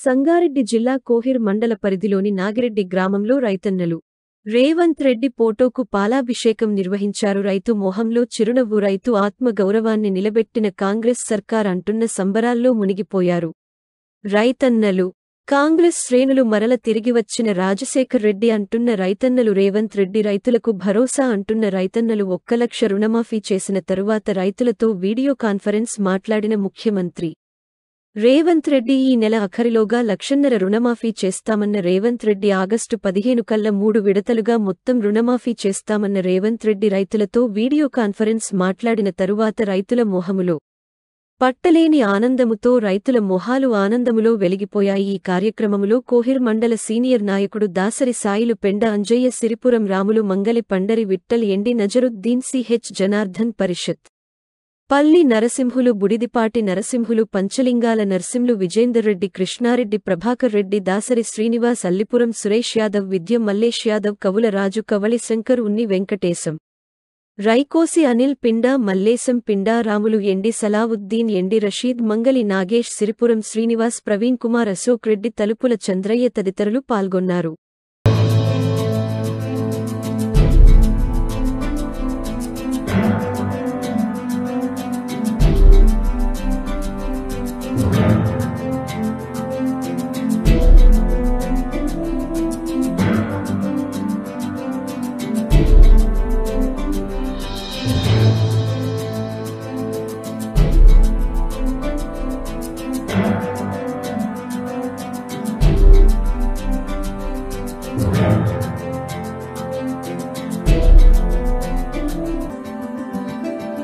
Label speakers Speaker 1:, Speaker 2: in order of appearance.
Speaker 1: సంగారెడ్డి జిల్లా కోహిర్ మండల పరిధిలోని నాగిరెడ్డి గ్రామంలో రైతన్నలు రేవంత్ రెడ్డి ఫోటోకు పాలాభిషేకం నిర్వహించారు. రైతు మొహంలో చిరునవ్వు. రైతు ఆత్మ గౌరవాన్ని నిలబెట్టిన కాంగ్రెస్ సర్కార్ అంటున్న సంబరాల్లో మునిగిపోయారు రైతన్నలు. కాంగ్రెస్ శ్రేణులు మరల తిరిగివచ్చిన రాజశేఖర్ రెడ్డి అంటున్న రైతన్నలు. రేవంత్ రెడ్డి రైతులకు భరోసా అంటున్న రైతన్నలు. 1 లక్ష రుణమాఫీ చేసిన తరువాత రైతులతో వీడియో కాన్ఫరెన్స్ మాట్లాడిన ముఖ్యమంత్రి రేవంత్ రెడ్డి ఈ నెల ఆఖరిలోగా 1.5 లక్షల రుణమాఫీ చేస్తామన్న రేవంత్ రెడ్డి ఆగస్టు 15 కల్లా 3 విడతలుగా మొత్తం రుణమాఫీ చేస్తామన్న రేవంత్ రెడ్డి రైతులతో వీడియో కాన్ఫరెన్స్ మాట్లాడిన తరువాత రైతుల మొహములో పట్టలేని ఆనందముతో రైతుల మొహాలు ఆనందములో వెలిగిపోయాయి. ఈ కార్యక్రమములో కోహిర్ మండల సీనియర్ నాయకుడు దాసరి సాయిలు, పెండ అంజయ్య, సిరిపురం రాములు, మంగలి పండరి విట్టల్, ఎండి నజరుద్దీన్, సిహెచ్ జనార్దన్, పరిషత్ పల్లి నరసింహులు, బుడిదిపాటి నరసింహులు, పంచలింగాల నర్సింలు, విజేందర్ రెడ్డి, కృష్ణారెడ్డి, ప్రభాకర్ రెడ్డి, దాసరి శ్రీనివాస్, అల్లిపురం సురేష్ యాదవ్, విద్య మల్లేష్ యాదవ్, కవుల రాజు, కవళి శంకర్, ఉన్ని వెంకటేశం, రైకోసి అనిల్, పిండా మల్లేశం, పిండా రాములు, ఎండి సలావుద్దీన్, ఎండి రషీద్, మంగలి నాగేష్, సిరిపురం శ్రీనివాస్, ప్రవీణ్ కుమార్, అశోక్ రెడ్డి, తలుపుల చంద్రయ్య తదితరులు పాల్గొన్నారు.